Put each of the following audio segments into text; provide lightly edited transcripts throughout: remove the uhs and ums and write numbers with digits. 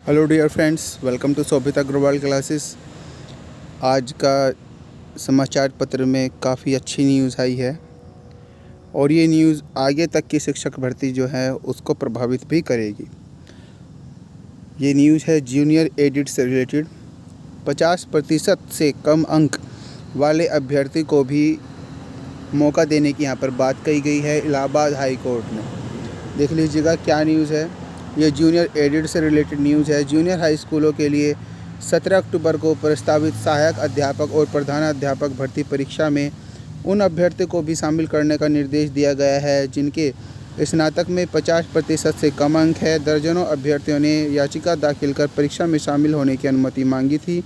Hello dear friends, welcome to Shobhita Agarwal classes. आज का समाचार पत्र में काफ़ी अच्छी न्यूज़ आई है और ये न्यूज़ आगे तक की शिक्षक भर्ती जो है उसको प्रभावित भी करेगी। ये न्यूज़ है जूनियर एडिट से रिलेटेड। 50% से कम अंक वाले अभ्यर्थी को भी मौका देने की यहाँ पर बात कही गई है इलाहाबाद हाई कोर्ट में। देख लीजिएगा क्या न्यूज़ है। ये जूनियर एडिट से रिलेटेड न्यूज़ है। जूनियर हाई स्कूलों के लिए 17 अक्टूबर को प्रस्तावित सहायक अध्यापक और प्रधानाध्यापक भर्ती परीक्षा में उन अभ्यर्थियों को भी शामिल करने का निर्देश दिया गया है जिनके स्नातक में 50% से कम अंक है। दर्जनों अभ्यर्थियों ने याचिका दाखिल कर परीक्षा में शामिल होने की अनुमति मांगी थी।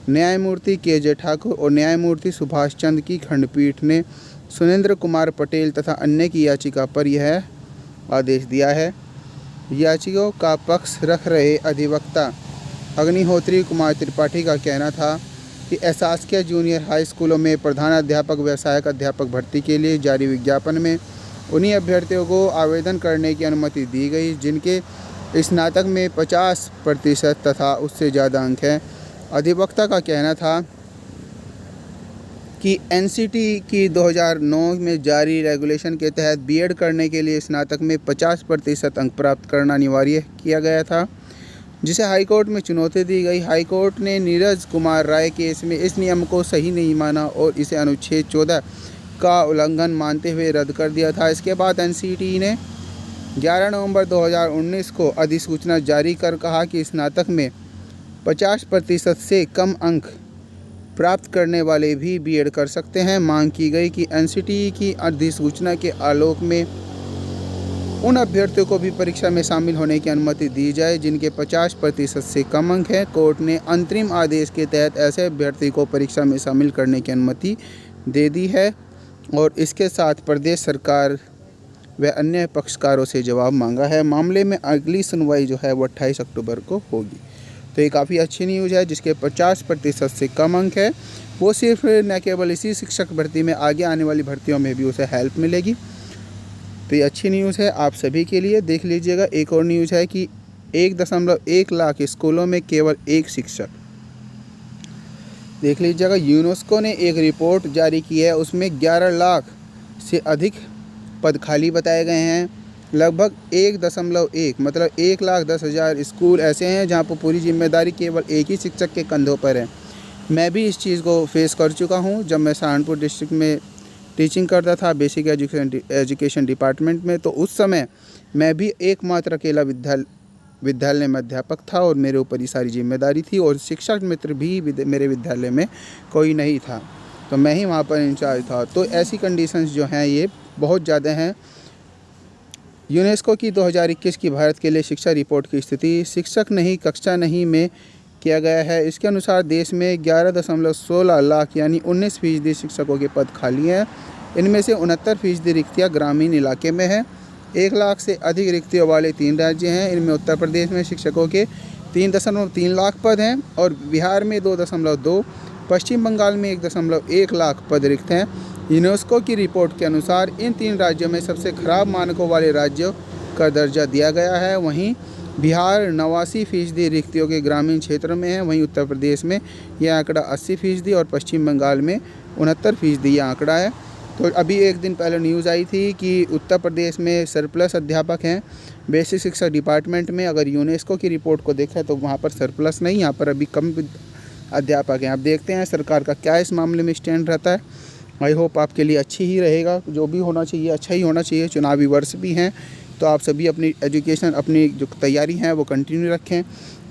न्यायमूर्ति के ठाकुर और न्यायमूर्ति सुभाष चंद्र की खंडपीठ ने सुरेंद्र कुमार पटेल तथा अन्य की याचिका पर यह आदेश दिया है। याचिकाओं का पक्ष रख रहे अधिवक्ता अग्निहोत्री कुमार त्रिपाठी का कहना था कि शासकीय जूनियर हाई स्कूलों में प्रधानाध्यापक व सहायक अध्यापक भर्ती के लिए जारी विज्ञापन में उन्हीं अभ्यर्थियों को आवेदन करने की अनुमति दी गई जिनके स्नातक में 50% तथा उससे ज़्यादा अंक हैं। अधिवक्ता का कहना था कि एनसीटी की 2009 में जारी रेगुलेशन के तहत बीएड करने के लिए स्नातक में 50% अंक प्राप्त करना अनिवार्य किया गया था, जिसे हाईकोर्ट में चुनौती दी गई। हाईकोर्ट ने नीरज कुमार राय केस में इस नियम को सही नहीं माना और इसे अनुच्छेद 14 का उल्लंघन मानते हुए रद्द कर दिया था। इसके बाद एनसीटी ने 11 नवंबर 2019 को अधिसूचना जारी कर कहा कि स्नातक में 50% से कम अंक प्राप्त करने वाले भी बीएड कर सकते हैं। मांग की गई कि एनसीटी की अधिसूचना के आलोक में उन अभ्यर्थियों को भी परीक्षा में शामिल होने की अनुमति दी जाए जिनके 50% से कम अंक हैं। कोर्ट ने अंतरिम आदेश के तहत ऐसे अभ्यर्थी को परीक्षा में शामिल करने की अनुमति दे दी है और इसके साथ प्रदेश सरकार व अन्य पक्षकारों से जवाब मांगा है। मामले में अगली सुनवाई जो है वो 28 अक्टूबर को होगी। तो ये काफ़ी अच्छी न्यूज़ है। जिसके 50% से कम अंक है वो सिर्फ न केवल इसी शिक्षक भर्ती में, आगे आने वाली भर्तियों में भी उसे हेल्प मिलेगी। तो ये अच्छी न्यूज़ है आप सभी के लिए। देख लीजिएगा एक और न्यूज़ है कि 1.1 लाख स्कूलों में केवल एक शिक्षक। देख लीजिएगा यूनेस्को ने एक रिपोर्ट जारी की है, उसमें 11 लाख से अधिक पद खाली बताए गए हैं। लगभग 1.1 मतलब 1,10,000 स्कूल ऐसे हैं जहां पर पूरी जिम्मेदारी केवल एक ही शिक्षक के कंधों पर है। मैं भी इस चीज़ को फेस कर चुका हूं जब मैं सहारनपुर डिस्ट्रिक्ट में टीचिंग करता था बेसिक एजुकेशन डिपार्टमेंट में। तो उस समय मैं भी एकमात्र अकेला विद्यालय में अध्यापक था और मेरे ऊपर ये सारी जिम्मेदारी थी और शिक्षक मित्र भी मेरे विद्यालय में कोई नहीं था, तो मैं ही वहाँ पर इंचार्ज था। तो ऐसी कंडीशंस जो हैं ये बहुत ज़्यादा हैं। यूनेस्को की 2021 की भारत के लिए शिक्षा रिपोर्ट की स्थिति शिक्षक नहीं कक्षा नहीं में किया गया है। इसके अनुसार देश में 11.16 लाख यानी 19% शिक्षकों के पद खाली हैं। इनमें से 69% रिक्तियाँ ग्रामीण इलाके में हैं। 1 लाख से अधिक रिक्तियों वाले 3 राज्य हैं। इनमें उत्तर प्रदेश में शिक्षकों के 3.3 लाख पद हैं और बिहार में 2.2, पश्चिम बंगाल में 1.1 लाख पद रिक्त हैं। यूनेस्को की रिपोर्ट के अनुसार इन 3 राज्यों में सबसे खराब मानकों वाले राज्यों का दर्जा दिया गया है। वहीं बिहार 89% रिक्तियों के ग्रामीण क्षेत्र में है। वहीं उत्तर प्रदेश में यह आंकड़ा 80% और पश्चिम बंगाल में 69% यह आंकड़ा है। तो अभी एक दिन पहले न्यूज़ आई थी कि उत्तर प्रदेश में सरप्लस अध्यापक हैं बेसिक शिक्षा डिपार्टमेंट में। अगर यूनेस्को की रिपोर्ट को देखा तो वहाँ पर सरप्लस नहीं, यहाँ पर अभी कम अध्यापक हैं। आप देखते हैं सरकार का क्या इस मामले में स्टैंड रहता है। आई होप आपके लिए अच्छी ही रहेगा। जो भी होना चाहिए अच्छा ही होना चाहिए। चुनावी वर्ष भी हैं तो आप सभी अपनी एजुकेशन अपनी जो तैयारी है वो कंटिन्यू रखें।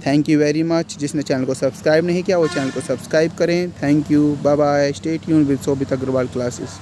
Thank you very much. जिसने चैनल को सब्सक्राइब नहीं किया वो चैनल को सब्सक्राइब करें। Thank you, bye bye, stay tuned with Shobhita Agarwal classes.